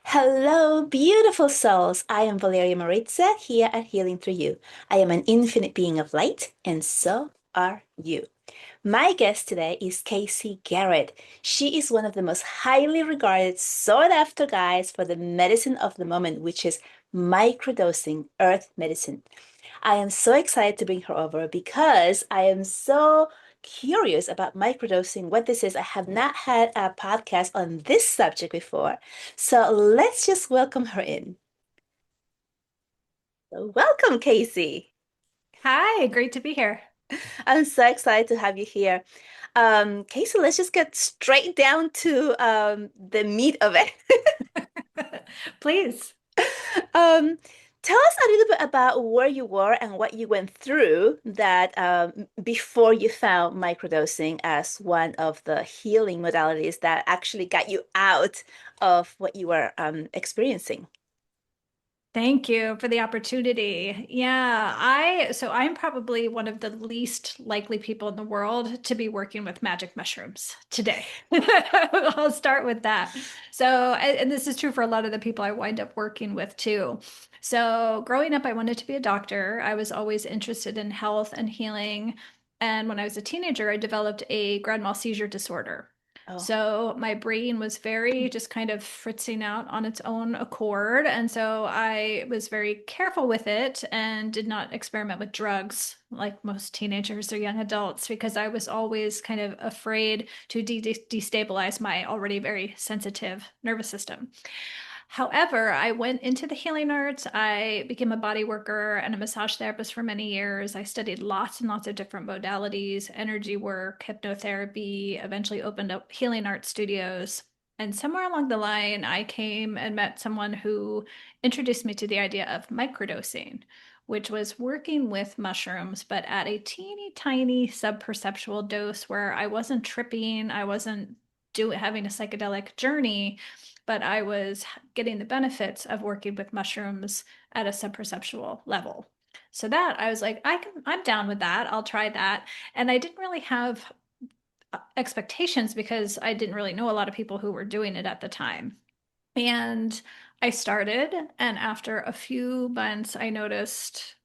Hello, beautiful souls. I am Valeria Maritza here at Healing Through You. I am an infinite being of light, and so are you. My guest today is Kayse Gehret. She is one of the most highly regarded, sought after guides for the medicine of the moment, which is microdosing earth medicine. I am so excited to bring her over because I am so curious about microdosing, what this is. I have not had a podcast on this subject before. So let's just welcome her in. So welcome, Kayse. Hi, great to be here. I'm so excited to have you here. Kayse, let's just get straight down to the meat of it. Please. Um, Tell us a little bit about where you were and what you went through that before you found microdosing as one of the healing modalities that actually got you out of what you were experiencing. Thank you for the opportunity. I'm probably one of the least likely people in the world to be working with magic mushrooms today. I'll start with that. And this is true for a lot of the people I wind up working with too. So, growing up, I wanted to be a doctor. I was always interested in health and healing. And when I was a teenager, I developed a grand mal seizure disorder. Oh, So my brain was very just kind of fritzing out on its own accord. And so I was very careful with it and did not experiment with drugs like most teenagers or young adults because I was always kind of afraid to destabilize my already very sensitive nervous system. However, I went into the healing arts. I became a body worker and a massage therapist for many years. I studied lots and lots of different modalities, energy work, hypnotherapy, eventually opened up healing art studios. And somewhere along the line, I came and met someone who introduced me to the idea of microdosing, which was working with mushrooms, but at a teeny tiny subperceptual dose where I wasn't tripping, I wasn't having a psychedelic journey, but I was getting the benefits of working with mushrooms at a subperceptual level. So that I was like, I'm down with that. I'll try that. And I didn't really have expectations because I didn't really know a lot of people who were doing it at the time. And I started, and after a few months, I noticed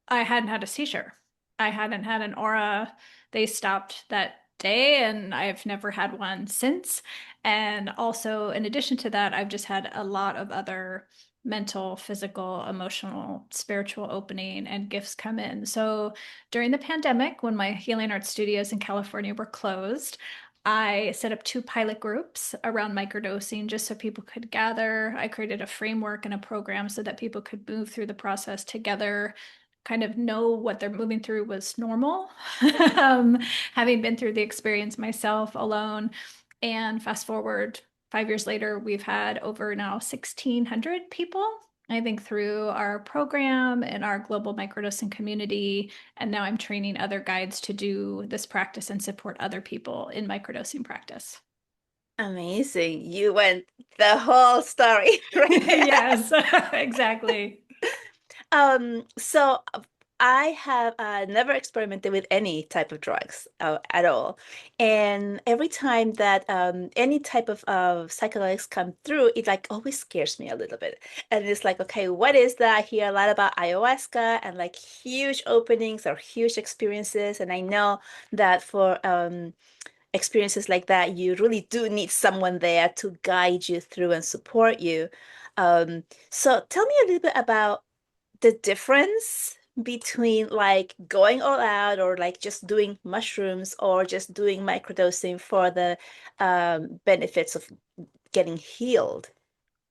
I hadn't had a seizure. I hadn't had an aura. They stopped that day, and I've never had one since. And also, in addition to that, I've just had a lot of other mental, physical, emotional, spiritual opening and gifts come in. So during the pandemic, when my healing arts studios in California were closed, I set up two pilot groups around microdosing just so people could gather. I created a framework and a program so that people could move through the process together, kind of know what they're moving through was normal, um, having been through the experience myself alone. And fast forward 5 years later, we've had over now 1,600 people, I think, through our program and our global microdosing community. And now I'm training other guides to do this practice and support other people in microdosing practice. amazing. You went the whole story right there. Yes, exactly. So I have never experimented with any type of drugs at all. And every time that any type of psychedelics come through, it like always scares me a little bit. And it's like, okay, what is that? I hear a lot about ayahuasca and like huge openings or huge experiences. And I know that for experiences like that, you really do need someone there to guide you through and support you. So tell me a little bit about the difference between like going all out or like just doing mushrooms or just doing microdosing for the benefits of getting healed.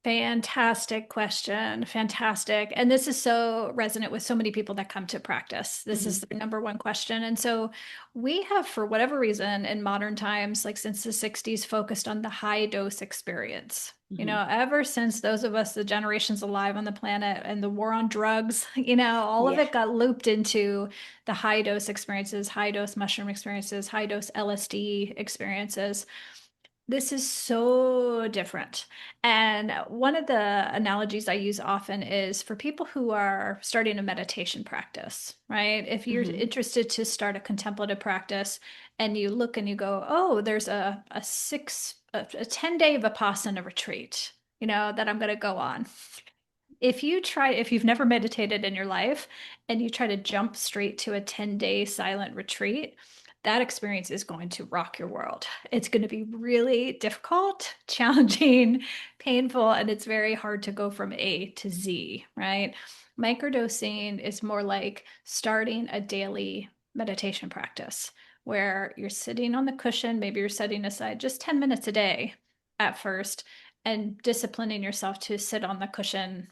Fantastic question. Fantastic. And this is so resonant with so many people that come to practice. This Hmm. is the number one question. And so we have, for whatever reason, in modern times, like since the 60s, focused on the high dose experience. Hmm. Ever since those of us, the generations alive on the planet and the war on drugs, all of Yeah. it got looped into the high dose experiences, high dose mushroom experiences, high dose LSD experiences. This is so different. And one of the analogies I use often is for people who are starting a meditation practice, right? If you're Hmm. interested to start a contemplative practice and you look and you go, oh, there's a 10-day Vipassana retreat. that I'm going to go on. If you've never meditated in your life and you try to jump straight to a 10-day silent retreat, that experience is going to rock your world. It's going to be really difficult, challenging, painful, and it's very hard to go from A to Z, right? Microdosing is more like starting a daily meditation practice where you're sitting on the cushion, maybe you're setting aside just 10 minutes a day at first, and disciplining yourself to sit on the cushion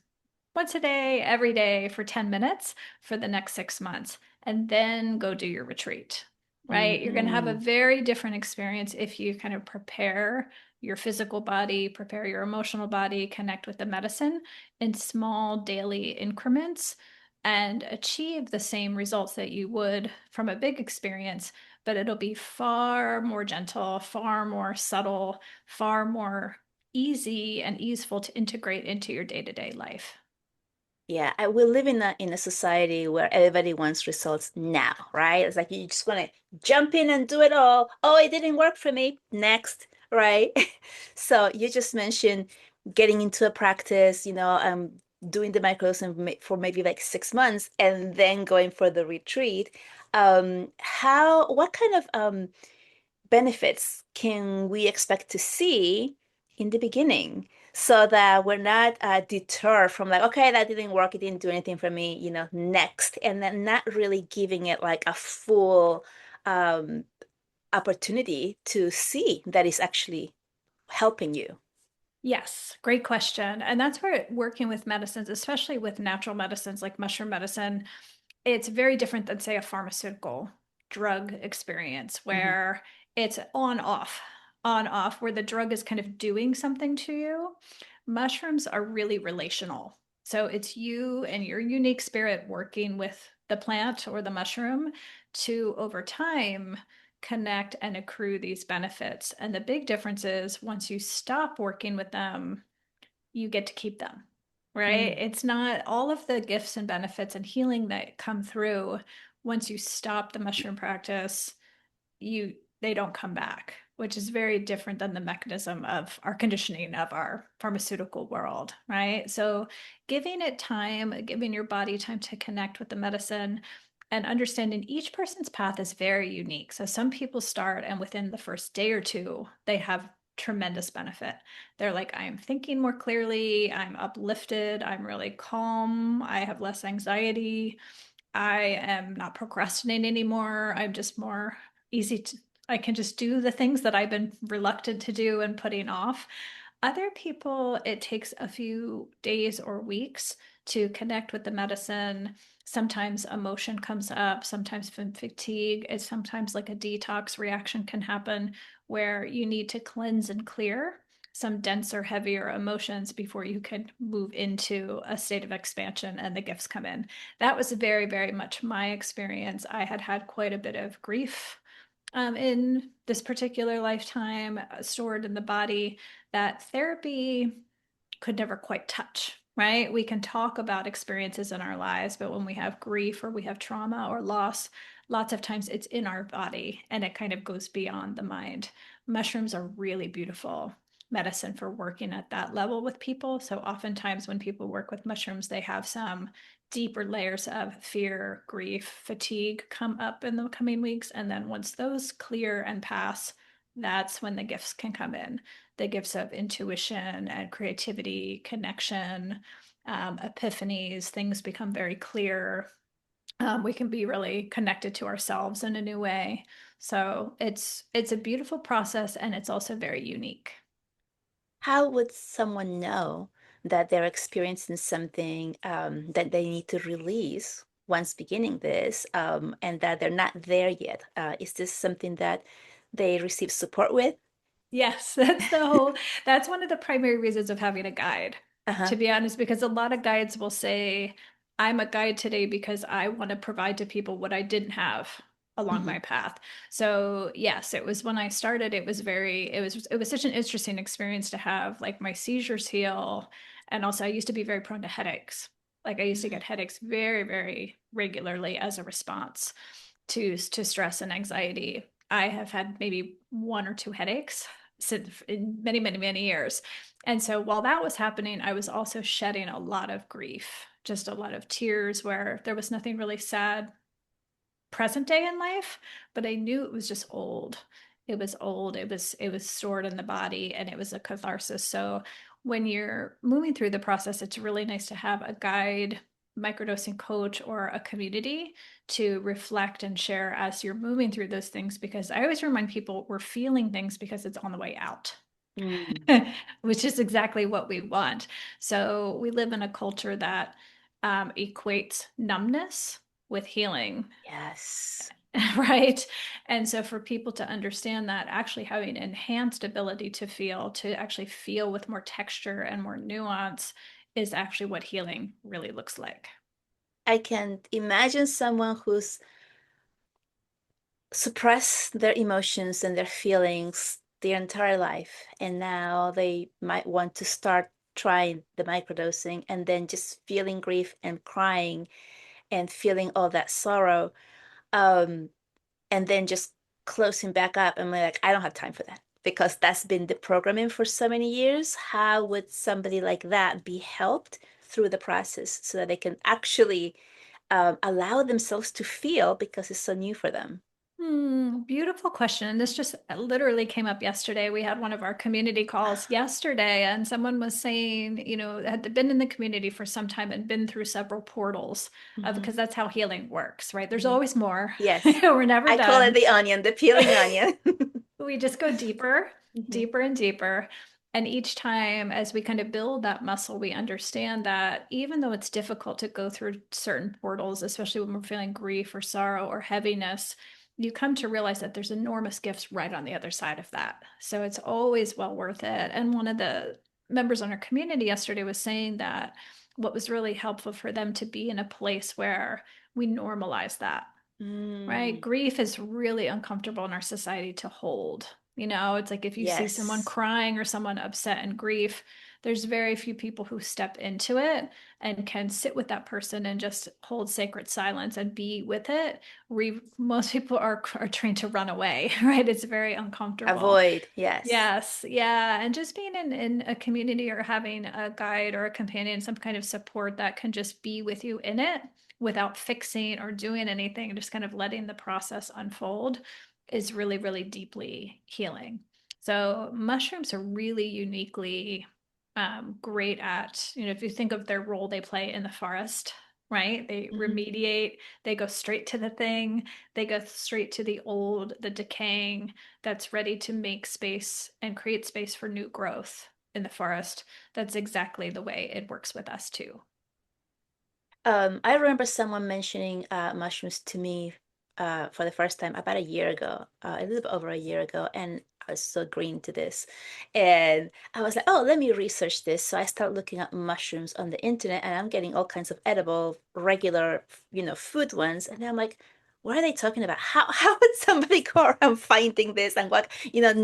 once a day, every day for 10 minutes for the next 6 months, and then go do your retreat, right? You're going to have a Hmm. very different experience if you kind of prepare your physical body, prepare your emotional body, connect with the medicine in small daily increments and achieve the same results that you would from a big experience, but it'll be far more gentle, far more subtle, far more easy and easeful to integrate into your day-to-day life. Yeah, we live in a society where everybody wants results now, right? It's like you just want to jump in and do it all. Oh, it didn't work for me. Next, right? So you just mentioned getting into a practice, doing the microdosing for maybe like 6 months and then going for the retreat. What kind of benefits can we expect to see in the beginning so that we're not deterred from like, okay, that didn't work, it didn't do anything for me, next, and then not really giving it like a full um, opportunity to see that it's actually helping you. Yes, great question. And that's where working with medicines, especially with natural medicines like mushroom medicine, it's very different than, say, a pharmaceutical drug experience Hmm. where it's on off, where the drug is kind of doing something to you. Mushrooms are really relational. So it's you and your unique spirit working with the plant or the mushroom to, over time, connect and accrue these benefits. And the big difference is once you stop working with them, you get to keep them, right? Mm. It's not all of the gifts and benefits and healing that come through once you stop the mushroom practice, you they don't come back, which is very different than the mechanism of our conditioning of our pharmaceutical world, right? So giving it time, giving your body time to connect with the medicine and understanding each person's path is very unique. So some people start and within the first day or two, they have tremendous benefit. They're like, I'm thinking more clearly, I'm uplifted, I'm really calm, I have less anxiety, I am not procrastinating anymore. I'm just more easy to, I can just do the things that I've been reluctant to do and putting off. Other people, it takes a few days or weeks to connect with the medicine. Sometimes emotion comes up, sometimes fatigue. It's sometimes like a detox reaction can happen where you need to cleanse and clear some denser, heavier emotions before you can move into a state of expansion and the gifts come in. That was very, very much my experience. I had had quite a bit of grief in this particular lifetime stored in the body that therapy could never quite touch, right? We can talk about experiences in our lives, but when we have grief or we have trauma or loss, lots of times it's in our body and it kind of goes beyond the mind. Mushrooms are really beautiful medicine for working at that level with people. So oftentimes when people work with mushrooms, they have some deeper layers of fear, grief, fatigue come up in the coming weeks. And then once those clear and pass, that's when the gifts can come in, the gifts of intuition and creativity, connection, epiphanies, things become very clear. We can be really connected to ourselves in a new way. So it's a beautiful process and it's also very unique. How would someone know that they're experiencing something that they need to release once beginning this, and that they're not there yet? Is this something that they receive support with? Yes, that's one of the primary reasons of having a guide, Uh-huh. to be honest, because a lot of guides will say, I'm a guide today because I want to provide to people what I didn't have along Hmm. my path. So yes, it was when I started, it was such an interesting experience to have like my seizures heal. And also I used to be very prone to headaches. Like I used to Hmm. get headaches very, very regularly as a response to stress and anxiety. I have had maybe one or two headaches since in many, many, many years. And so while that was happening, I was also shedding a lot of grief, just a lot of tears where there was nothing really sad present day in life, but I knew it was just old. It was old. It was stored in the body and it was a catharsis. So when you're moving through the process, it's really nice to have a guide, microdosing coach, or a community to reflect and share as you're moving through those things, because I always remind people we're feeling things because it's on the way out. Mm, Which is exactly what we want. So we live in a culture that equates numbness with healing. yes. Right. And so for people to understand that actually having enhanced ability to actually feel with more texture and more nuance is actually what healing really looks like. I can imagine someone who's suppressed their emotions and their feelings their entire life, and now they might want to start trying the microdosing and then just feeling grief and crying and feeling all that sorrow. Um, and then just closing back up. And we're like, I don't have time for that because that's been the programming for so many years. How would somebody like that be helped through the process so that they can actually allow themselves to feel because it's so new for them? Beautiful question. And this just literally came up yesterday. We had one of our community calls yesterday, and someone was saying, had been in the community for some time and been through several portals, Hmm. because that's how healing works, right? There's Hmm. always more. Yes. We're never I call it done. the onion, the peeling onion. We just go deeper, Hmm. deeper and deeper. And each time, as we kind of build that muscle, we understand that even though it's difficult to go through certain portals, especially when we're feeling grief or sorrow or heaviness, you come to realize that there's enormous gifts right on the other side of that. So it's always well worth it. And one of the members on our community yesterday was saying that what was really helpful for them to be in a place where we normalize that, right? Mm, Grief is really uncomfortable in our society to hold. It's like if you see someone yes. crying or someone upset in grief, there's very few people who step into it and can sit with that person and just hold sacred silence and be with it. Most people are trained to run away, right? It's very uncomfortable. Avoid. Yes. Yes, yeah. And just being in a community or having a guide or a companion, some kind of support that can just be with you in it without fixing or doing anything, just kind of letting the process unfold is really, really deeply healing. So mushrooms are really uniquely great at, if you think of their role they play in the forest, right? They Hmm. remediate, they go straight to the thing, they go straight to the old, the decaying, that's ready to make space and create space for new growth in the forest. That's exactly the way it works with us too. I remember someone mentioning mushrooms to me for the first time about a year ago, a little bit over a year ago, and I was so green to this. And I was like, oh, let me research this. So I started looking at mushrooms on the internet, and I'm getting all kinds of edible, regular, food ones. And I'm like, what are they talking about? How would somebody go around finding this and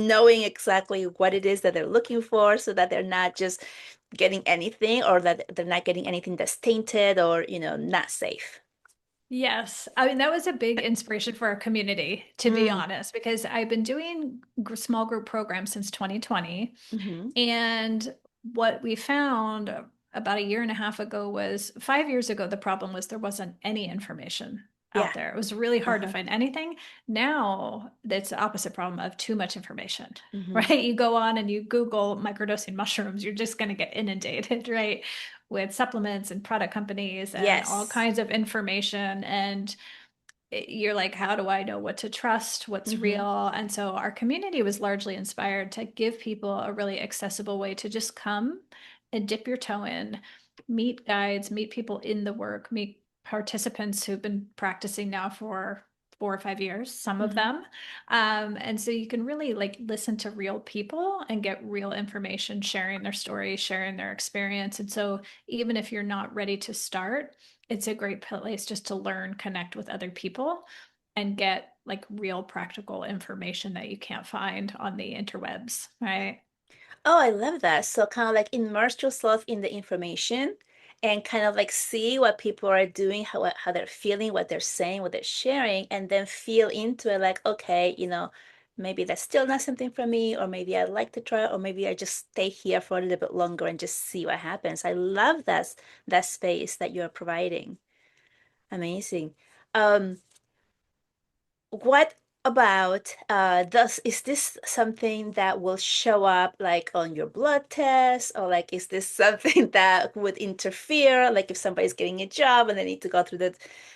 knowing exactly what it is that they're looking for so that they're not just getting anything or that they're not getting anything that's tainted or, not safe. Yes. I mean, that was a big inspiration for our community, to be Mm, honest, because I've been doing small group programs since 2020. hmm. And what we found about a year and a half ago was 5 years ago, the problem was there wasn't any information Yeah. out there. It was really hard to Uh-huh. find anything. Now it's the opposite problem of too much information, Hmm. right? You go on and you Google microdosing mushrooms, you're just going to get inundated, right? With supplements and product companies and all Yes. kinds of information. And you're like, how do I know what to trust, what's Hmm. real? And so our community was largely inspired to give people a really accessible way to just come and dip your toe in, meet guides, meet people in the work, meet participants who've been practicing now for 4 or 5 years, some of Hmm. them. And so you can really like listen to real people and get real information, sharing their story, sharing their experience. And so even if you're not ready to start, it's a great place just to learn, connect with other people, and get like real practical information that you can't find on the interwebs, right? Oh, I love that. So kind of like immerse yourself in the information and kind of like see what people are doing, how they're feeling, what they're saying, what they're sharing, and then feel into it like, okay, maybe that's still not something for me, or maybe I'd like to try, or maybe I just stay here for a little bit longer and just see what happens. I love that space that you're providing. Amazing. Um, what about does is this something that will show up like on your blood test, or like is this something that would interfere, like if somebody's getting a job and they need to go through the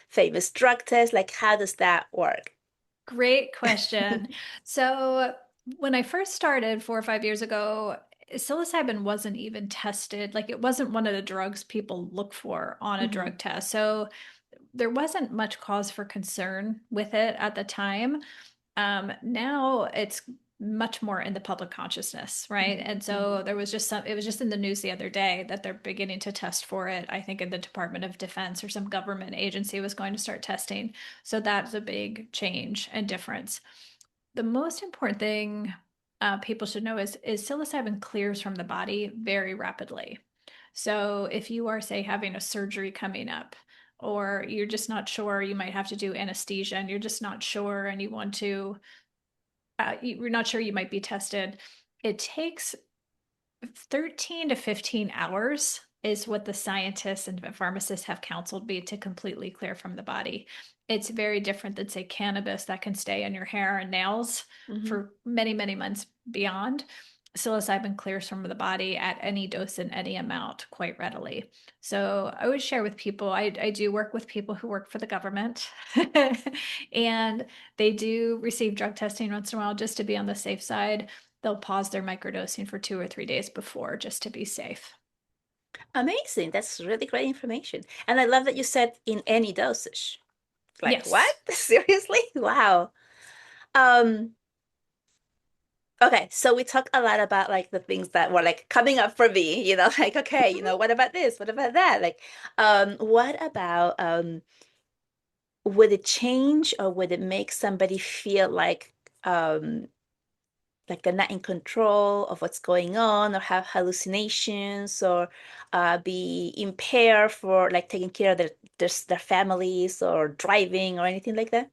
famous drug test, like how does that work? Great question. So, when I first started 4 or 5 years ago, psilocybin wasn't even tested. Like, it wasn't one of the drugs people look for on a Hmm. drug test. So, there wasn't much cause for concern with it at the time. Now it's much more in the public consciousness, right? Hmm. And Hmm. so there was just it was just in the news the other day that they're beginning to test for it. I think in the Department of Defense or some government agency was going to start testing. So that's a big change and difference. The most important thing people should know is psilocybin clears from the body very rapidly. So if you are, say, having a surgery coming up, or you're just not sure, you might have to do anesthesia and you're just not sure and you want to you're not sure, you might be tested. It takes 13 to 15 hours is what the scientists and pharmacists have counseled me to completely clear from the body. It's very different than, say, cannabis that can stay in your hair and nails Hmm. for many, many months beyond. Psilocybin clears from the body at any dose and any amount quite readily. So I always share with people, I do work with people who work for the government and they do receive drug testing once in a while just to be on the safe side. They'll pause their microdosing for 2 or 3 days before just to be safe. Amazing. That's really great information. And I love that you said in any dosage. Like what? Yes. Seriously? Wow. Um, okay, so we talked a lot about like the things that were like coming up for me, like okay, what about this? What about that? Like, what about would it change or would it make somebody feel like they're not in control of what's going on, or have hallucinations, or be impaired for like taking care of their families, or driving, or anything like that?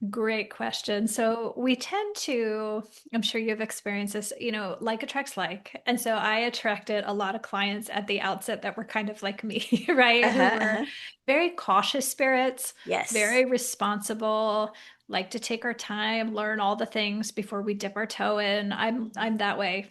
Great question. So we tend to, I'm sure you've experienced this, like attracts like. And so I attracted a lot of clients at the outset that were kind of like me, right? Who Uh-huh, were uh-huh. very cautious spirits, Yes. very responsible, like to take our time, learn all the things before we dip our toe in. I'm Mhm. I'm that way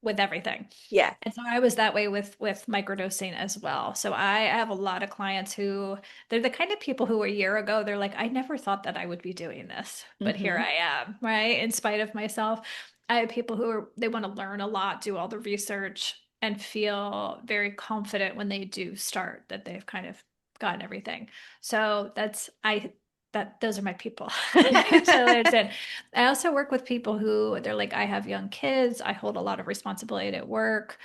with everything. Yeah. And so I was that way with microdosing as well. So I have a lot of clients who they're the kind of people who a year ago they're like, I never thought that I would be doing this, but here Hmm. I am, right? In spite of myself. I have people who they want to learn a lot, do all the research, and feel very confident when they do start that they've kind of gotten everything. So those are my people. So there's it. I also work with people who they're like, I have young kids, I hold a lot of responsibility at work.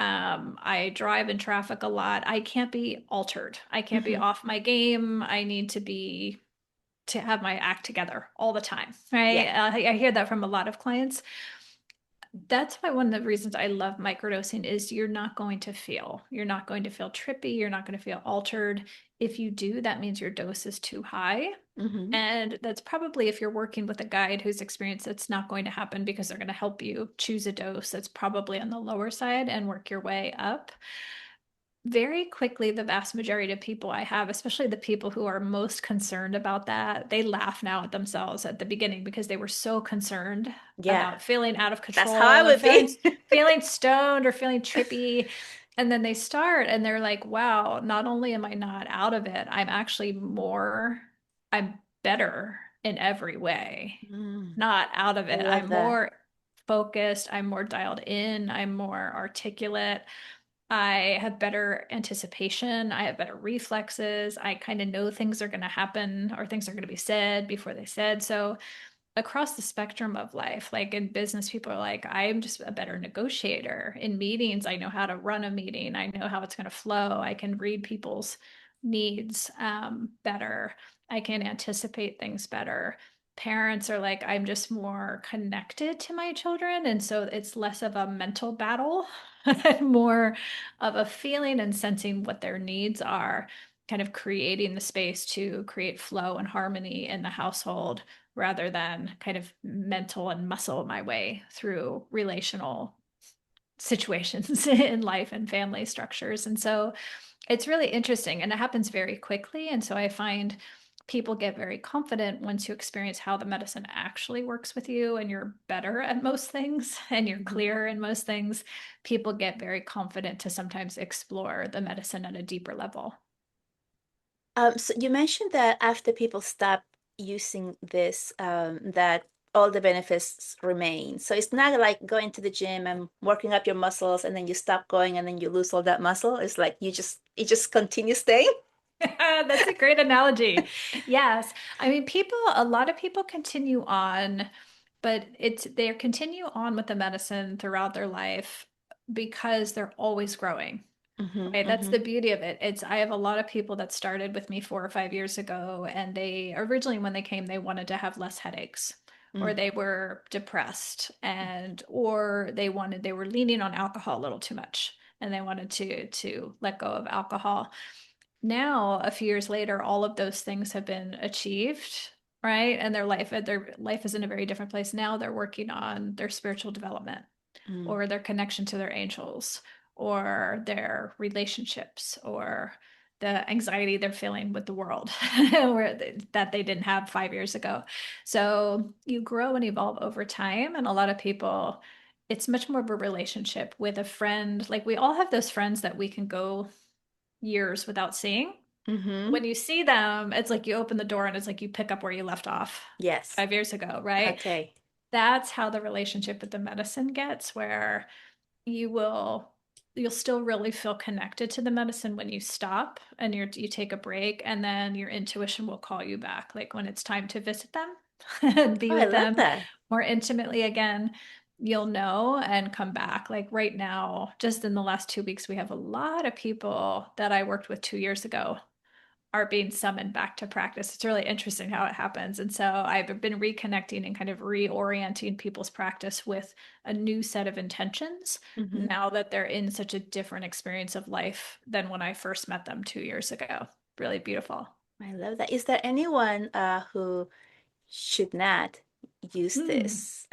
I drive in traffic a lot. I can't be altered. I can't be Hmm. off my game. I need to have my act together all the time, right? Yeah. I hear that from a lot of clients. That's why one of the reasons I love microdosing is you're not going to feel trippy. You're not going to feel altered. If you do, that means your dose is too high. Hmm. And that's probably if you're working with a guide who's experienced, that's not going to happen because they're going to help you choose a dose that's probably on the lower side and work your way up. Very quickly, the vast majority of people I have, especially the people who are most concerned about that, they laugh now at themselves at the beginning because they were so concerned Yeah. about feeling out of That's how I control or would be. feeling stoned or feeling trippy. And then they start and they're like, wow, not only am I not out of it, I'm better in every way. Mm, Not out of I it. love I'm that. more focused, I'm more dialed in, I'm more articulate. I have better anticipation. I have better reflexes. I kind of know things are going to happen or things are going to be said before they said. So across the spectrum of life, like in business, people are like, I'm just a better negotiator. In meetings, I know how to run a meeting. I know how it's going to flow. I can read people's needs better. I can anticipate things better. Parents are like, I'm just more connected to my children. And so it's less of a mental battle and more of a feeling and sensing what their needs are, kind of creating the space to create flow and harmony in the household rather than kind of mental and muscle my way through relational situations in life and family structures. And so it's really interesting and it happens very quickly. And so I find people get very confident once you experience how the medicine actually works with you and you're better at most things and you're Mhm. clearer in most things. People get very confident to sometimes explore the medicine at a deeper level. So you mentioned that after people stop using this, that all the benefits remain. So it's not like going to the gym and working up your muscles and then you stop going and then you lose all that muscle. It's like it just continues staying. That's a great analogy. Yes. I mean, a lot of people continue on, but they continue on with the medicine throughout their life because they're always growing. Hmm. Right, that's Hmm. the beauty of it. I have a lot of people that started with me 4 or 5 years ago, and they originally, when they came, they wanted to have less headaches, or Mm. they were depressed, or they were leaning on alcohol a little too much, and they wanted to let go of alcohol. Now, a few years later, all of those things have been achieved, right? And their life is in a very different place. Now they're working on their spiritual development Mm. or their connection to their angels or their relationships or the anxiety they're feeling with the world that they didn't have 5 years ago. So you grow and evolve over time. And a lot of people, it's much more of a relationship with a friend. Like we all have those friends that we can go years without seeing. Hmm. When you see them, it's like you open the door and it's like you pick up where you left off Yes. 5 years ago, right? Okay. That's how the relationship with the medicine gets, where you will you'll still really feel connected to the medicine when you stop and you take a break, and then your intuition will call you back like when it's time to visit them and be Oh, I with love them that. more intimately again. You'll know and come back. Like right now, just in the last 2 weeks, we have a lot of people that I worked with 2 years ago are being summoned back to practice. It's really interesting how it happens. And so I've been reconnecting and kind of reorienting people's practice with a new set of intentions Hmm. now that they're in such a different experience of life than when I first met them 2 years ago. Really beautiful. I love that. Is there anyone who should not use Hmm. this?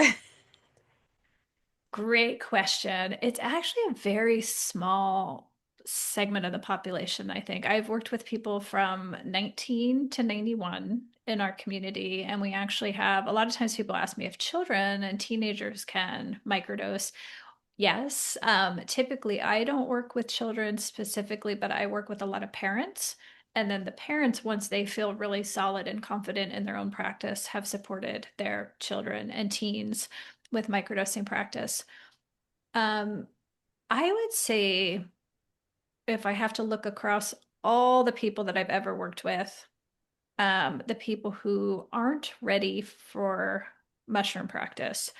Great question. It's actually a very small segment of the population, I think. I've worked with people from 19 to 91 in our community, and we actually have a lot of times people ask me if children and teenagers can microdose. Yes. Typically, I don't work with children specifically, but I work with a lot of parents. And then the parents, once they feel really solid and confident in their own practice, have supported their children and teens with microdosing practice. Um, I would say if I have to look across all the people that I've ever worked with, the people who aren't ready for mushroom practice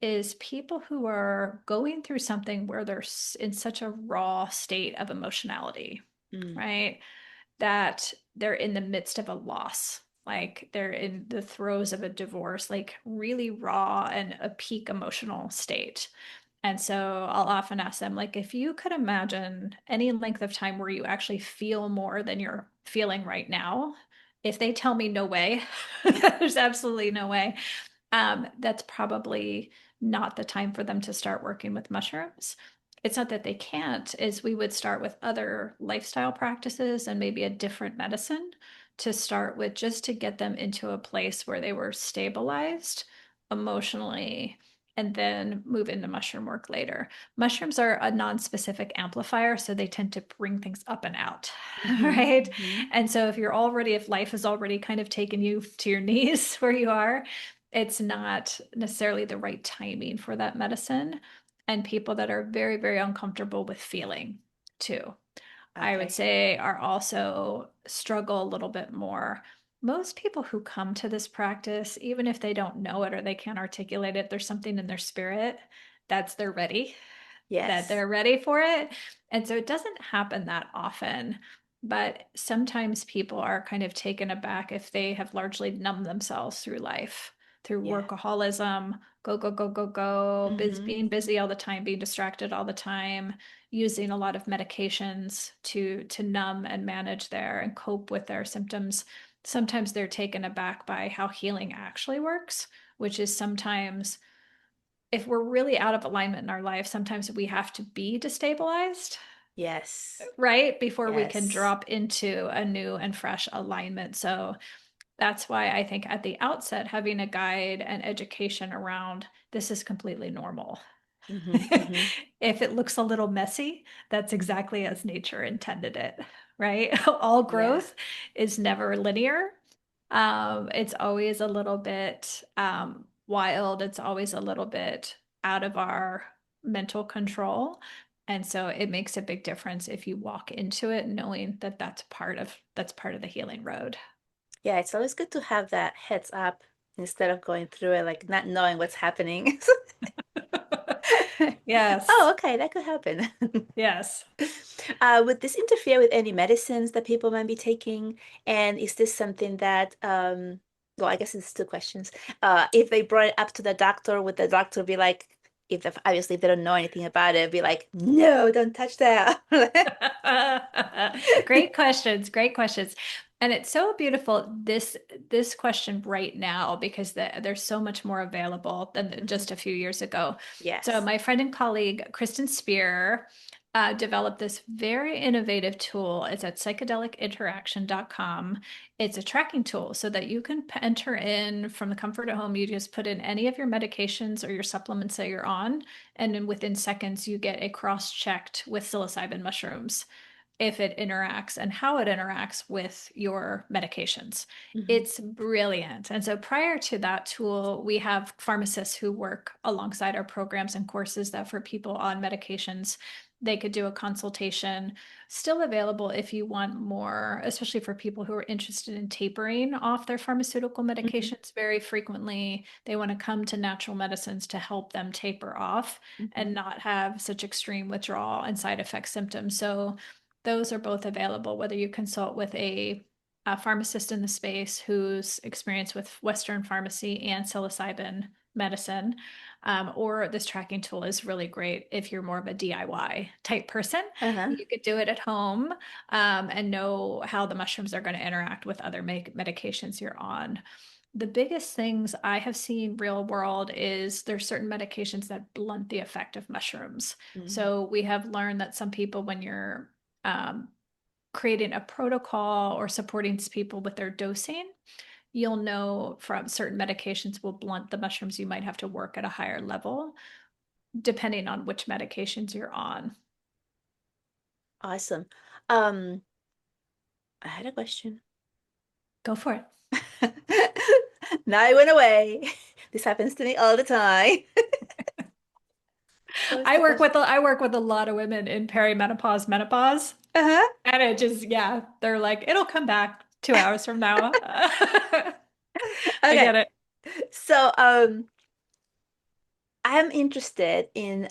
is people who are going through something where they're in such a raw state of emotionality, Mm. right? That they're in the midst of a loss. Like they're in the throes of a divorce, like really raw and a peak emotional state. And so I'll often ask them, like, if you could imagine any length of time where you actually feel more than you're feeling right now, if they tell me no way, there's absolutely no way, that's probably not the time for them to start working with mushrooms. It's not that they can't, is we would start with other lifestyle practices and maybe a different medicine to start with just to get them into a place where they were stabilized emotionally and then move into mushroom work later. Mushrooms are a non-specific amplifier, so they tend to bring things up and out, Hmm. right? Hmm. And so if life has already kind of taken you to your knees where you are, it's not necessarily the right timing for that medicine. And people that are very, very uncomfortable with feeling too, I would Okay. say are also struggle a little bit more. Most people who come to this practice, even if they don't know it or they can't articulate it, there's something in their spirit that's Yes. they're ready for it. And so it doesn't happen that often, but sometimes people are kind of taken aback if they have largely numbed themselves through life, through Yeah. workaholism, go, go, go, go, go, Hmm. being busy all the time, being distracted all the time, using a lot of medications to numb and manage their and cope with their symptoms. sometimes they're taken aback by how healing actually works, which is sometimes if we're really out of alignment in our life, sometimes we have to be destabilized, Yes. right? Before we can Yes. drop into a new and fresh alignment. So that's why I think at the outset, having a guide and education around this is completely normal. Mm-hmm. Mm-hmm. If it looks a little messy, that's exactly as nature intended it, right? All Yeah. growth is never linear. It's always a little bit wild. It's always a little bit out of our mental control. And so it makes a big difference if you walk into it knowing that that's part of the healing road. Yeah, it's always good to have that heads up instead of going through it like not knowing what's happening. Oh, Yes. okay, that could happen. Yes. Would this interfere with any medicines that people might be taking? And is this something that, well, I guess it's two questions. If they brought it up to the doctor, would the doctor be like, if they, obviously if they don't know anything about it, be like, no, don't touch that. Great questions, great questions. And it's so beautiful this question right now because there's so much more available than Mhm. just a few years ago. So Yes. my friend and colleague Kristen Spear developed this very innovative tool. It's at psychedelicinteraction.com. It's a tracking tool so that you can enter in from the comfort of home. You just put in any of your medications or your supplements that you're on, and then within seconds you get a cross-checked with psilocybin mushrooms if it interacts and how it interacts with your medications. Hmm. It's brilliant. And so prior to that tool, we have pharmacists who work alongside our programs and courses that for people on medications, they could do a consultation. Still available if you want more, especially for people who are interested in tapering off their pharmaceutical Hmm. medications very frequently. They want to come to natural medicines to help them taper off Hmm. and not have such extreme withdrawal and side effect symptoms. So those are both available, whether you consult with a pharmacist in the space who's experienced with Western pharmacy and psilocybin medicine, or this tracking tool is really great if you're more of a DIY type person. Uh-huh. You could do it at home and know how the mushrooms are going to interact with other medications you're on. The biggest things I have seen real world is there's certain medications that blunt the effect of mushrooms. Mm. So we have learned that some people, when you're um, creating a protocol or supporting people with their dosing, you'll know from certain medications will blunt the mushrooms. You might have to work at a higher level depending on which medications you're on. Awesome. I had a question. Go for it. Now it went away. This happens to me all the time. What was the question? I work with a lot of women in perimenopause, menopause, Uh-huh. and it just yeah, they're like it'll come back 2 hours from now. I Okay. get it. So, I'm interested in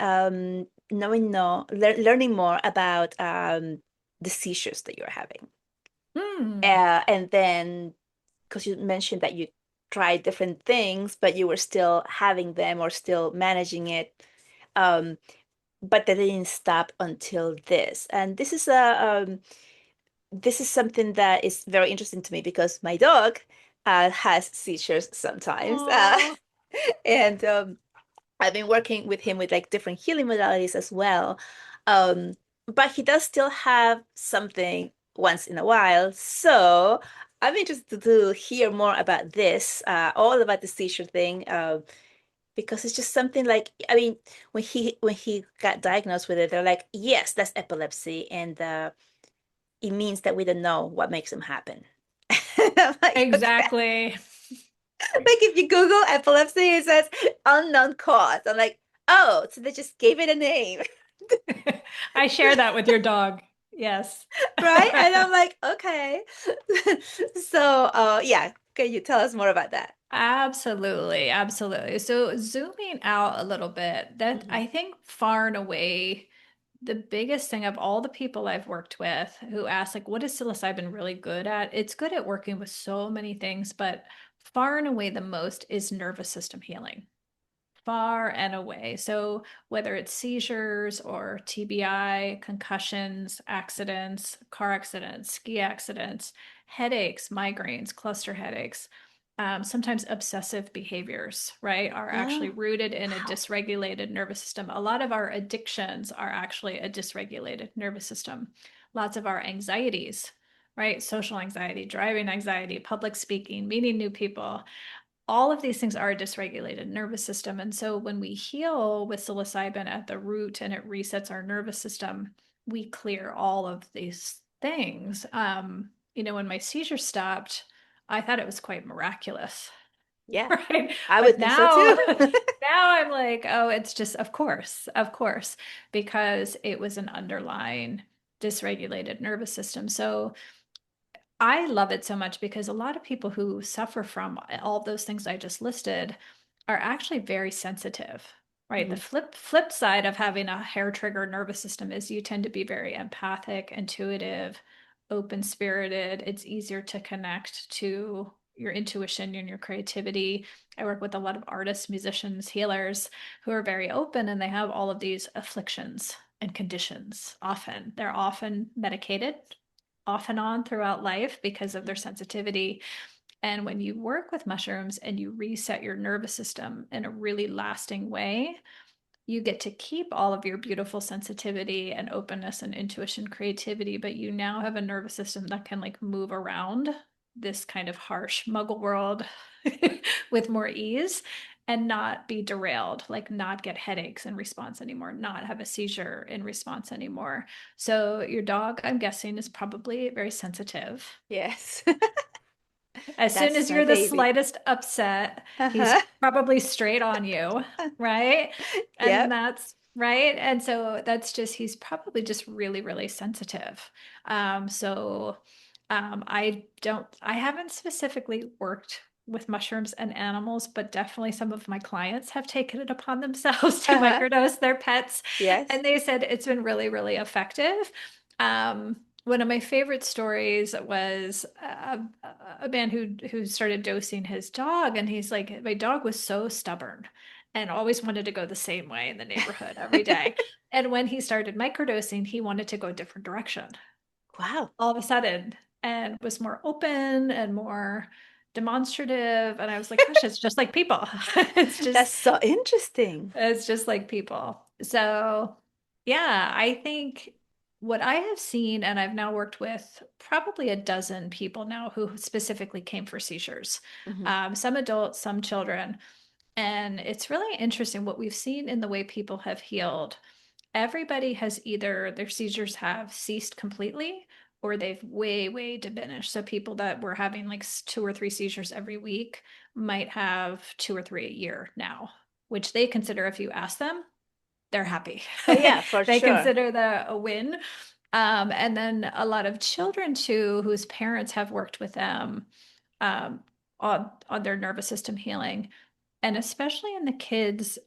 knowing learning more about the seizures that you're having. Hmm. And then because you mentioned that you tried different things, but you were still having them or still managing it. Um, but they didn't stop until this. And this is something that is very interesting to me because my dog has seizures sometimes. Oh. And I've been working with him with like different healing modalities as well. Um, but he does still have something once in a while. So I'm interested to hear more about this, all about the seizure thing, because it's just something like, I mean, when he got diagnosed with it, they're like, yes, that's epilepsy, and it means that we don't know what makes them happen. I'm like, okay. Exactly. Like if you Google epilepsy, it says unknown cause. I'm like, oh, so they just gave it a name, I share that with your dog. Yes. right? And I'm like, okay. So, yeah, can you tell us more about that? Absolutely, absolutely. So zooming out a little bit, that Hmm. I think far and away the biggest thing of all the people I've worked with who ask like what is psilocybin really good at? It's good at working with so many things, but far and away the most is nervous system healing. far and away. So whether it's seizures or TBI, concussions, accidents, car accidents, ski accidents, headaches, migraines, cluster headaches, sometimes obsessive behaviors, right, are actually Oh, rooted in a wow. dysregulated nervous system. A lot of our addictions are actually a dysregulated nervous system. Lots of our anxieties, right? Social anxiety, driving anxiety, public speaking, meeting new people, all of these things are a dysregulated nervous system. And so when we heal with psilocybin at the root and it resets our nervous system, we clear all of these things. When my seizure stopped, I thought it was quite miraculous, Yeah, right? I would But think so now, too. now I'm like, oh, it's just, of course, because it was an underlying dysregulated nervous system. So I love it so much because a lot of people who suffer from all those things I just listed are actually very sensitive, right? The Mhm. flip side of having a hair trigger nervous system is you tend to be very empathic, intuitive, open-spirited. It's easier to connect to your intuition and your creativity. I work with a lot of artists, musicians, healers who are very open and they have all of these afflictions and conditions often. They're often medicated off and on throughout life because of their Mhm. sensitivity. And when you work with mushrooms and you reset your nervous system in a really lasting way, you get to keep all of your beautiful sensitivity and openness and intuition, creativity, but you now have a nervous system that can like move around this kind of harsh muggle world with more ease and not be derailed, like not get headaches in response anymore, not have a seizure in response anymore. So your dog, I'm guessing, is probably very sensitive. Yes. As soon That's as my you're the baby. slightest upset, he's Uh-huh. probably straight on you, right? And Yep. that's right. And so that's just, he's probably just really, really sensitive. I haven't specifically worked with mushrooms and animals, but definitely some of my clients have taken it upon themselves to Uh-huh. microdose their pets. Yes. And they said it's been really, really effective. One of my favorite stories was a man who started dosing his dog, and he's like, my dog was so stubborn and always wanted to go the same way in the neighborhood every day. And when he started microdosing, he wanted to go a different direction Wow. all of a sudden and was more open and more demonstrative. And I was like, gosh, it's just like people. It's That's just so interesting. it's just like people. So, yeah, I think what I have seen, and I've now worked with probably a dozen people now who specifically came for seizures, Hmm. some adults, some children. And it's really interesting what we've seen in the way people have healed. Everybody has either their seizures have ceased completely or they've way, way diminished. So people that were having like 2 or 3 seizures every week might have 2 or 3 a year now, which they consider, if you ask them, they're happy. Oh yeah, for They sure. consider that a win. And then a lot of children too, whose parents have worked with them um, on their nervous system healing. And especially in the kids,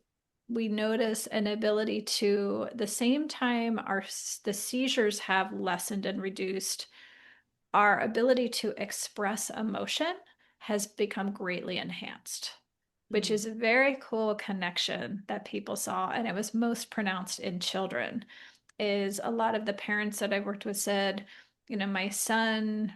we notice an ability to, the same time the seizures have lessened and reduced, our ability to express emotion has become greatly enhanced, which Mm. is a very cool connection that people saw. And it was most pronounced in children. Is a lot of the parents that I've worked with said, my son,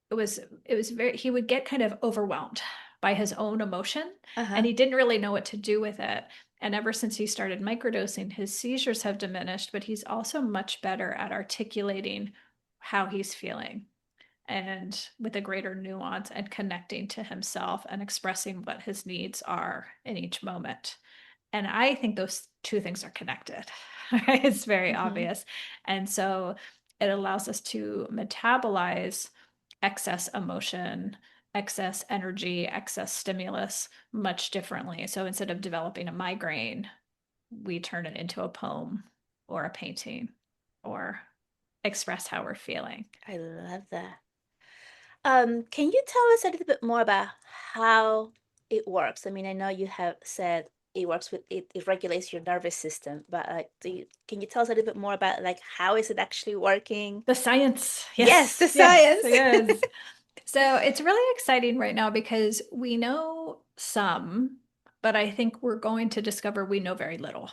it was very, he would get kind of overwhelmed by his own emotion and Uh-huh. he didn't really know what to do with it. And ever since he started microdosing, his seizures have diminished, but he's also much better at articulating how he's feeling and with a greater nuance and connecting to himself and expressing what his needs are in each moment. And I think those two things are connected. It's very Hmm. obvious. And so it allows us to metabolize excess emotion, excess energy, excess stimulus much differently. So instead of developing a migraine, we turn it into a poem or a painting or express how we're feeling. I love that. Can you tell us a little bit more about how it works? I mean, I know you have said it works with it regulates your nervous system, but can you tell us a little bit more about like how is it actually working? The science. Yes, the Yes, yes, science. yes. So it's really exciting right now because we know some. but I think we're going to discover we know very little.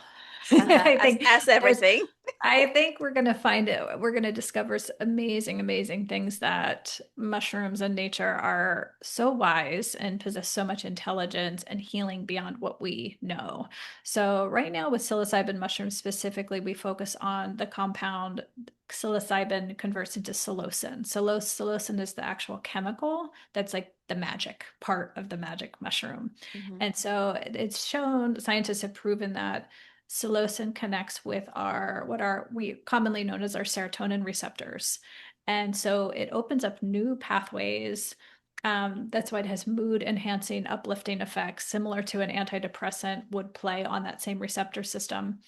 I think As as everything. I think we're going to find it. We're going to discover amazing, amazing things that mushrooms and nature are so wise and possess so much intelligence and healing beyond what we know. So, right now, with psilocybin mushrooms specifically, we focus on the compound psilocybin converts into psilocin. Psilocin is the actual chemical that's like the magic part of the magic mushroom. Hmm. And so, it's shown, scientists have proven that psilocin connects with our what are we commonly known as our serotonin receptors. And so it opens up new pathways. That's why it has mood enhancing, uplifting effects, similar to an antidepressant would play on that same receptor system.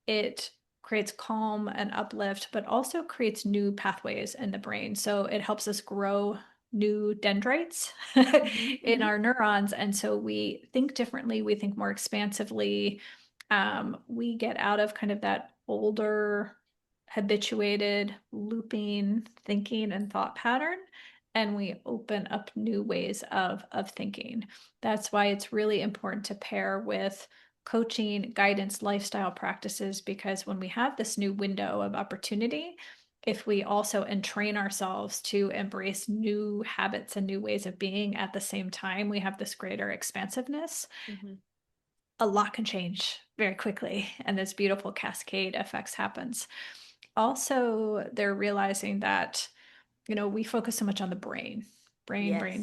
It creates calm and uplift, but also creates new pathways in the brain. So it helps us grow new dendrites Hmm. in Hmm. our neurons. And so we think differently, we think more expansively. We get out of kind of that older, habituated, looping thinking and thought pattern, and we open up new ways of thinking. That's why it's really important to pair with coaching, guidance, lifestyle practices, because when we have this new window of opportunity, if we also entrain ourselves to embrace new habits and new ways of being at the same time, we have this greater expansiveness. Hmm. A lot can change very quickly, and this beautiful cascade effects happens. Also, they're realizing that, we focus so much on the Yes.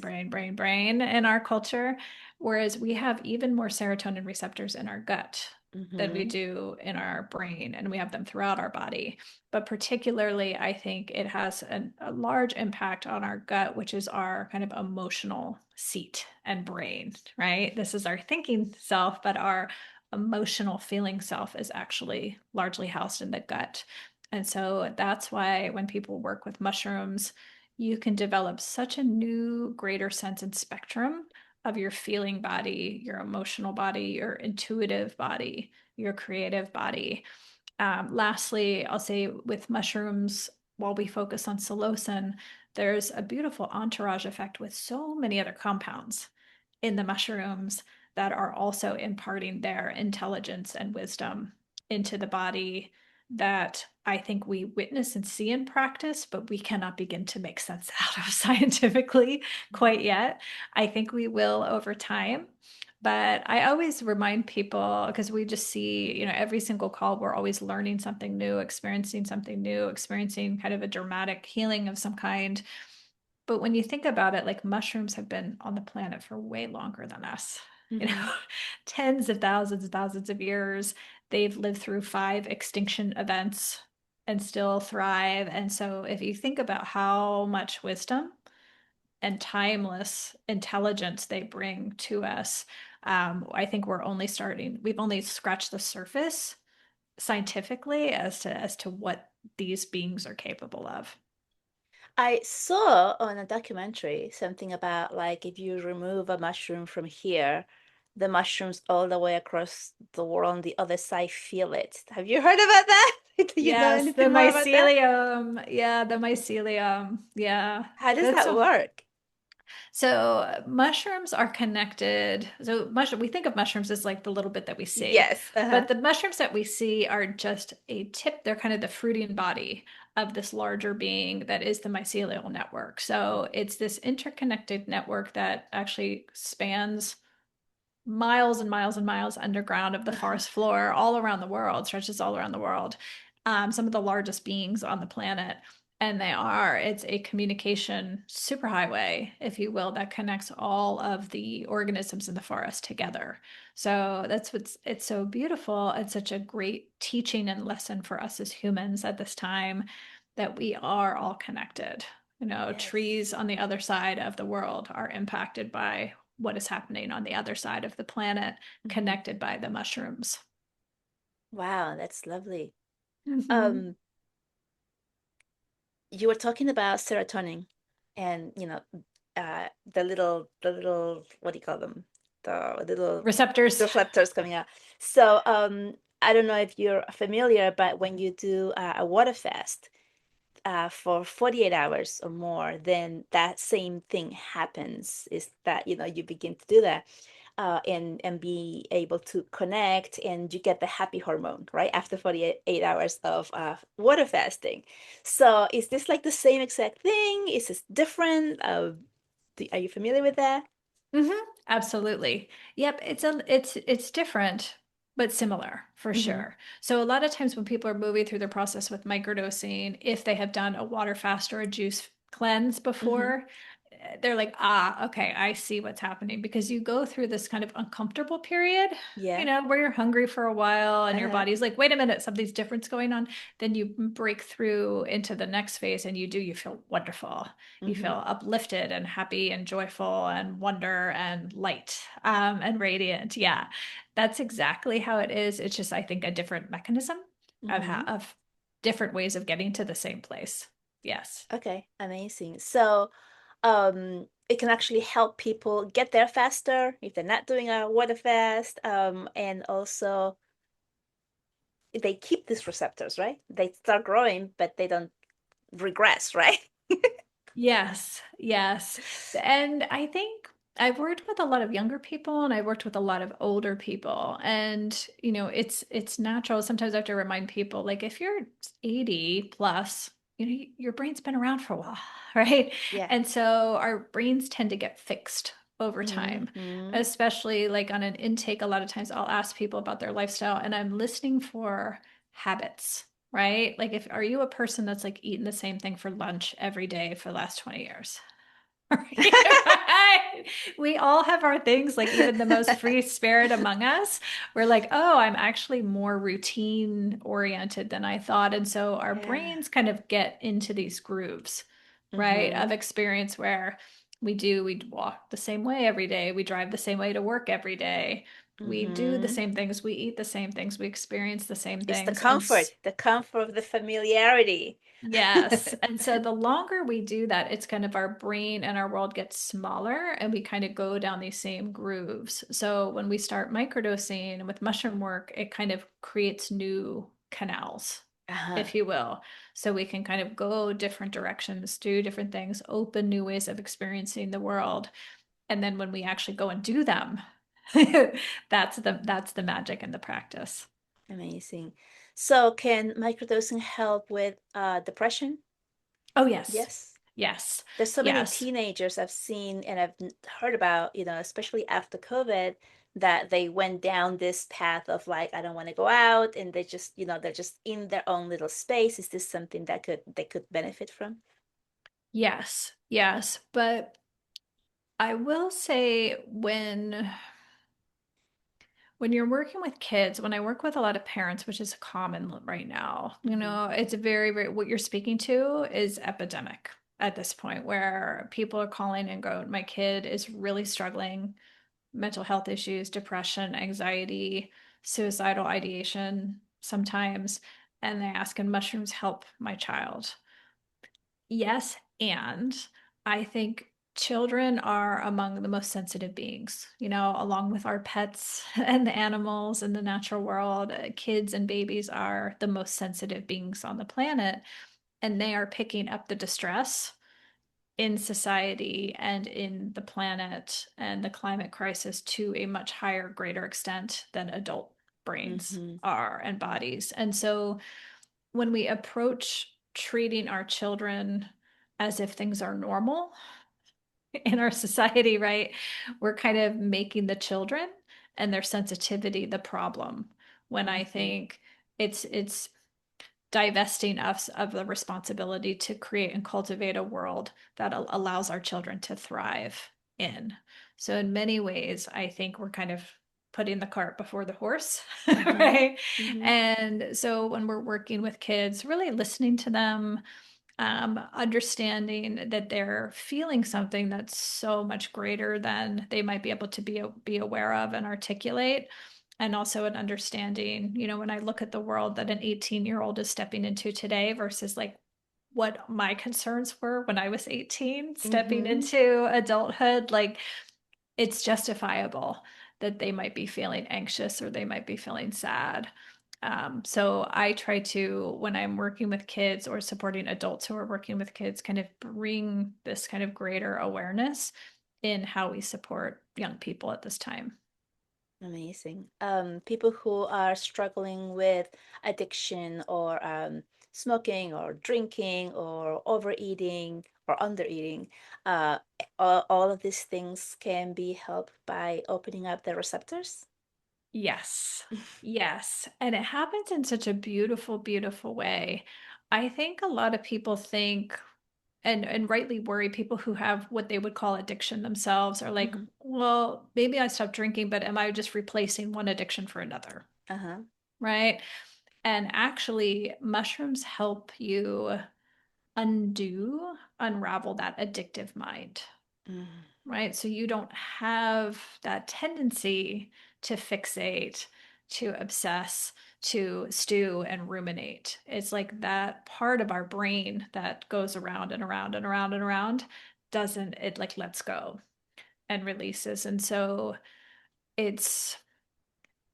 brain in our culture, whereas we have even more serotonin receptors in our gut than we Hmm. do in our brain, and we have them throughout our body. But particularly, I think it has a large impact on our gut, which is our kind of emotional seat and brain, right? This is our thinking self, but our emotional feeling self is actually largely housed in the gut. And so that's why when people work with mushrooms, you can develop such a new, greater sense and spectrum of your feeling body, your emotional body, your intuitive body, your creative body. Lastly, I'll say with mushrooms, while we focus on psilocin, there's a beautiful entourage effect with so many other compounds in the mushrooms that are also imparting their intelligence and wisdom into the body that I think we witness and see in practice, but we cannot begin to make sense out of scientifically quite yet. I think we will over time. But I always remind people, because we just see, every single call, we're always learning something new, experiencing kind of a dramatic healing of some kind. But when you think about it, like mushrooms have been on the planet for way longer than us, you Hmm. know, tens of thousands of years. They've lived through 5 extinction events and still thrive. And so if you think about how much wisdom and timeless intelligence they bring to us, I think we've only scratched the surface scientifically as to what these beings are capable of. I saw on a documentary something about like if you remove a mushroom from here, the mushrooms all the way across the world on the other side feel it. Have you heard about that? Do you know Yes, the anything more about that? mycelium. Yeah, the mycelium. Yeah. How does That's that so work? mushrooms are connected. So we think of mushrooms as like the little bit that we see, Yes. Uh-huh. but the mushrooms that we see are just a tip. They're kind of the fruiting body of this larger being that is the mycelial network. So it's this interconnected network that actually spans miles and miles and miles underground of the Uh-huh. forest floor all around the world, stretches all around the world. Some of the largest beings on the planet. And it's a communication superhighway, if you will, that connects all of the organisms in the forest together. So it's so beautiful. It's such a great teaching and lesson for us as humans at this time that we are all connected. Yes. Trees on the other side of the world are impacted by what is happening on the other side of the planet, Hmm. connected by the mushrooms. Wow, that's lovely. Hmm. Um, you were talking about serotonin and the little what do you call them? The little Receptors. reflectors coming out. So I don't know if you're familiar, but when you do a water fast for 48 hours or more, then that same thing happens, is that you begin to do that. and be able to connect, and you get the happy hormone, right? After 48 hours of water fasting. So is this like the same exact thing? Is this different? Are you familiar with that? Hmm. Absolutely. Yep, it's different, but similar for Mm-hmm. sure. So a lot of times when people are moving through the process with microdosing, if they have done a water fast or a juice cleanse Mm-hmm. before, they're like, ah, okay, I see what's happening because you go through this kind of uncomfortable period, Yeah. where you're hungry for a while and your Uh-huh. body's like, wait a minute, something's different's going on. Then you break through into the next phase and you feel wonderful. You Mm-hmm. feel uplifted and happy and joyful and wonder and light, and radiant. Yeah, that's exactly how it is. It's just, I think, a different mechanism Mm-hmm. of different ways of getting to the same place. Yes. Okay, amazing. So, it can actually help people get there faster if they're not doing a water fast. And also they keep these receptors, right? They start growing, but they don't regress, right? Yes, yes. And I think I've worked with a lot of younger people and I've worked with a lot of older people. And, it's natural. Sometimes I have to remind people, like if you're 80 plus, your brain's been around for a while, right? Yeah. And so our brains tend to get fixed over time, Mm-hmm. especially like on an intake. A lot of times I'll ask people about their lifestyle and I'm listening for habits, right? Like if are you a person that's like eating the same thing for lunch every day for the last 20 years? Right? We all have our things, like even the most free spirit among us. We're like, oh, I'm actually more routine oriented than I thought. And so our Yeah. brains kind of get into these grooves, right? Of Mm-hmm. experience where we walk the same way every day, we drive the same way to work every day. We do the Mm-hmm. same things, we eat the same things, we experience the same It's things. And the comfort of the familiarity. yes. And so the longer we do that, it's kind of our brain and our world gets smaller and we kind of go down these same grooves. So when we start microdosing and with mushroom work, it kind of creates new canals, Uh-huh. if you will. So we can kind of go different directions, do different things, open new ways of experiencing the world. And then when we actually go and do them, that's the magic and the practice. Amazing. So can microdosing help with depression? Oh, yes. Yes. Yes. There's so many Yes. teenagers I've seen and I've heard about, especially after COVID, that they went down this path of like, I don't want to go out, and they just, they're just in their own little space. Is this something that could they could benefit from? Yes, yes. But I will say when you're working with kids, when I work with a lot of parents, which is common right now, Hmm. it's very, very, what you're speaking to is epidemic at this point where people are calling and going, my kid is really struggling, mental health issues, depression, anxiety, suicidal ideation sometimes, and they ask, can mushrooms help my child? Yes, and I think children are among the most sensitive beings, along with our pets and the animals in the natural world. Kids and babies are the most sensitive beings on the planet, and they are picking up the distress in society and in the planet and the climate crisis to a much higher, greater extent than adult brains Hmm. are and bodies. And so when we approach treating our children as if things are normal in our society, right? We're kind of making the children and their sensitivity the problem when I Hmm. think it's divesting us of the responsibility to create and cultivate a world that allows our children to thrive in. So in many ways, I think we're kind of putting the cart before the horse, Hmm. right? Hmm. And so when we're working with kids, really listening to them, understanding that they're feeling something that's so much greater than they might be able to be aware of and articulate. And also an understanding, when I look at the world that an 18-year-old is stepping into today versus like what my concerns were when I was 18, stepping Hmm. into adulthood, like it's justifiable that they might be feeling anxious or they might be feeling sad. So I try to, when I'm working with kids or supporting adults who are working with kids, kind of bring this kind of greater awareness in how we support young people at this time. Amazing. People who are struggling with addiction or smoking or drinking or overeating or undereating, uh, all of these things can be helped by opening up the receptors. Yes. Yes. And it happens in such a beautiful, beautiful way. I think a lot of people think and rightly worry people who have what they would call addiction themselves are like, Hmm. well, maybe I stopped drinking, but am I just replacing one addiction for another? Uh-huh. Right? And actually, mushrooms help you unravel that addictive mind, Mm. right? So you don't have that tendency to fixate, to obsess, to stew and ruminate. It's like that part of our brain that goes around and around and around and around doesn't, it like lets go and releases. And so it's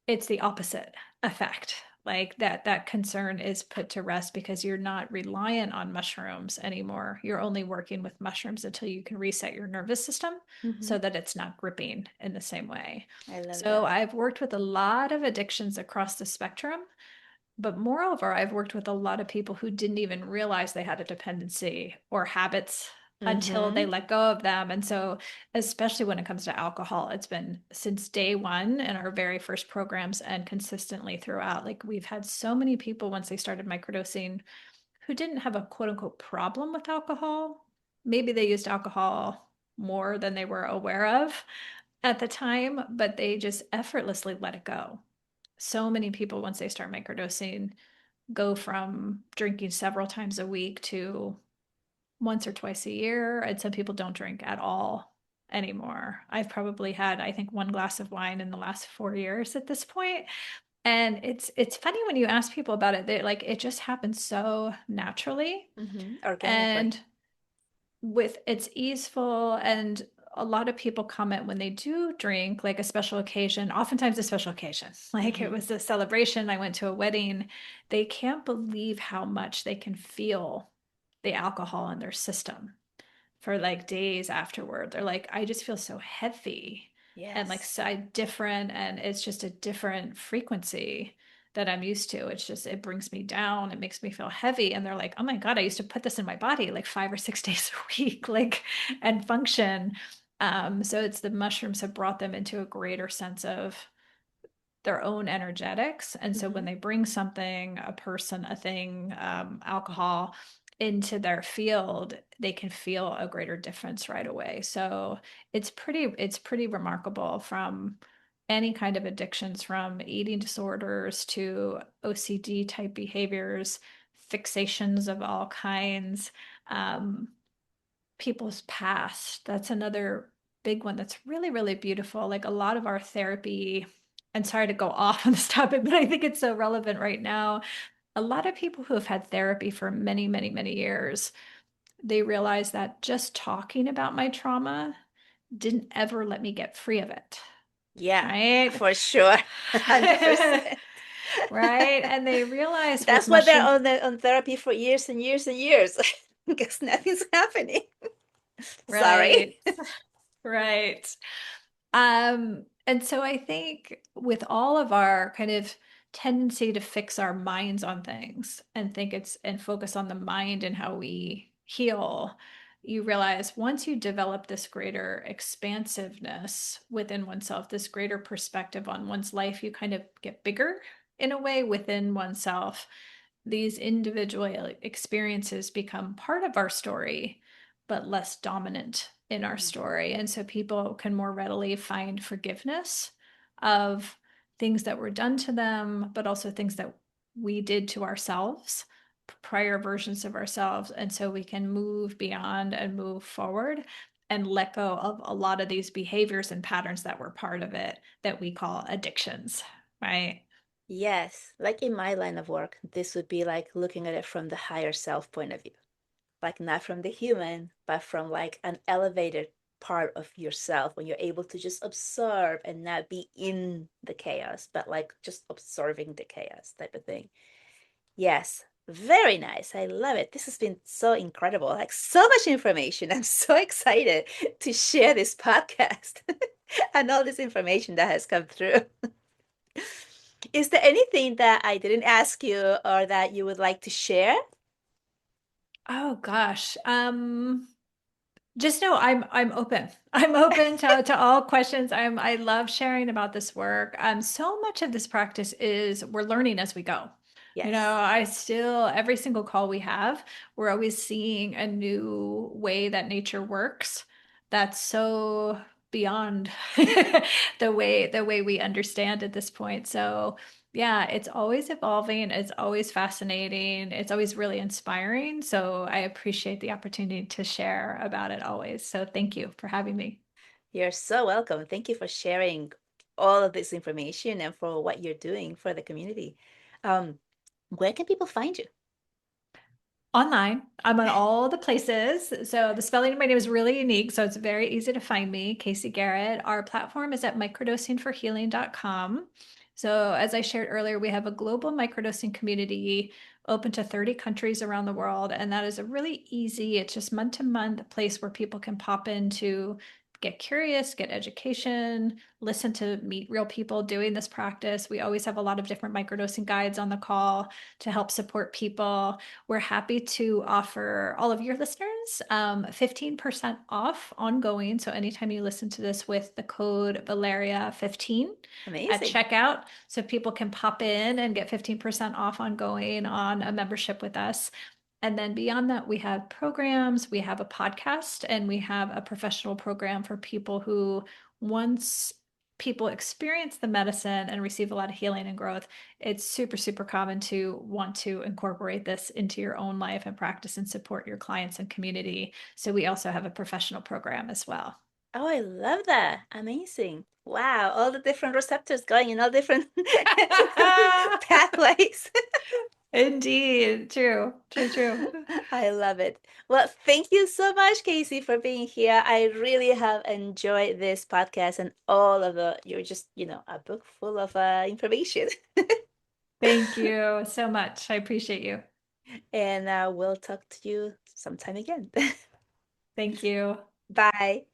it's the opposite effect. Like that concern is put to rest because you're not reliant on mushrooms anymore. You're only working with mushrooms until you can reset your nervous system Hmm. so that it's not gripping in the same way. I love So that. I've worked with a lot of addictions across the spectrum, but moreover, I've worked with a lot of people who didn't even realize they had a dependency or habits until they Hmm. let go of them. And so, especially when it comes to alcohol, it's been since day one in our very first programs and consistently throughout. Like, we've had so many people once they started microdosing who didn't have a quote unquote problem with alcohol. Maybe they used alcohol more than they were aware of at the time, but they just effortlessly let it go. So many people, once they start microdosing, go from drinking several times a week to once or twice a year. And some people don't drink at all anymore. I've probably had, I think, one glass of wine in the last 4 years at this point. And it's funny when you ask people about it, they like it just happens so naturally. Hmm. Organically. And with it's easeful and a lot of people comment when they do drink like a special occasion, oftentimes a special occasion, like it Hmm. was a celebration, I went to a wedding, they can't believe how much they can feel the alcohol in their system for like days afterward. They're like, I just feel so heavy and like Yes. so different. And it's just a different frequency that I'm used to. It's just, it brings me down. It makes me feel heavy. And they're like, oh my God, I used to put this in my body like 5 or 6 days a week, like, and function. So it's the mushrooms have brought them into a greater sense of their own energetics. And so when Hmm. they bring something, a person, a thing, alcohol into their field, they can feel a greater difference right away. So it's pretty remarkable from any kind of addictions, from eating disorders to OCD type behaviors, fixations of all kinds. Um, People's past. That's another big one that's really, really beautiful. Like a lot of our therapy, and sorry to go off on this topic, but I think it's so relevant right now. A lot of people who have had therapy for many, many, many years, they realize that just talking about my trauma didn't ever let me get free of it. Yeah, Right? for sure. 100%. Right. And they realize with That's why they're mushroom, on therapy for years and years and years because nothing's happening. Sorry. right. Right. And so I think with all of our kind of tendency to fix our minds on things and think it's and focus on the mind and how we heal, you realize once you develop this greater expansiveness within oneself, this greater perspective on one's life, you kind of get bigger in a way within oneself. These individual experiences become part of our story, but less dominant in our Mm. story. And so people can more readily find forgiveness of things that were done to them, but also things that we did to ourselves, prior versions of ourselves. And so we can move beyond and move forward and let go of a lot of these behaviors and patterns that were part of it that we call addictions, right? Yes, like in my line of work, this would be like looking at it from the higher self point of view. Like not from the human, but from like an elevated part of yourself when you're able to just observe and not be in the chaos, but like just observing the chaos type of thing. Yes, very nice. I love it. This has been so incredible. Like so much information. I'm so excited to share this podcast. and all this information that has come through. Is there anything that I didn't ask you or that you would like to share? Oh gosh. Just know I'm open. I'm open to all questions. I love sharing about this work. So much of this practice is we're learning as we go. Yes, I still every single call we have, we're always seeing a new way that nature works. That's so beyond the way we understand at this point. So yeah, it's always evolving. It's always fascinating. It's always really inspiring. So I appreciate the opportunity to share about it always. So thank you for having me. you're so welcome. Thank you for sharing all of this information and for what you're doing for the community. Um, where can people find you? Online. I'm on all the places. So the spelling of my name is really unique. So it's very easy to find me, Kayse Gehret. Our platform is at microdosingforhealing.com. So as I shared earlier, we have a global microdosing community open to 30 countries around the world. And that is a really easy, it's just month to month place where people can pop in to get curious, get education, listen to meet real people doing this practice. We always have a lot of different microdosing guides on the call to help support people. We're happy to offer all of your listeners 15% off ongoing. So anytime you listen to this with the code Valeria15 at Amazing. checkout, so people can pop in and get 15% off ongoing on a membership with us. And then beyond that, we have programs, we have a podcast, and we have a professional program for people who, once people experience the medicine and receive a lot of healing and growth, it's super, super common to want to incorporate this into your own life and practice and support your clients and community. So we also have a professional program as well. Oh, I love that. Amazing. Wow, all the different receptors going in all different pathways. Indeed. True, true, true. I love it. Well, thank you so much, Casey, for being here. I really have enjoyed this podcast and all of you're just, a book full of information. Thank you so much. I appreciate you. And we'll talk to you sometime again. Thank you. Bye.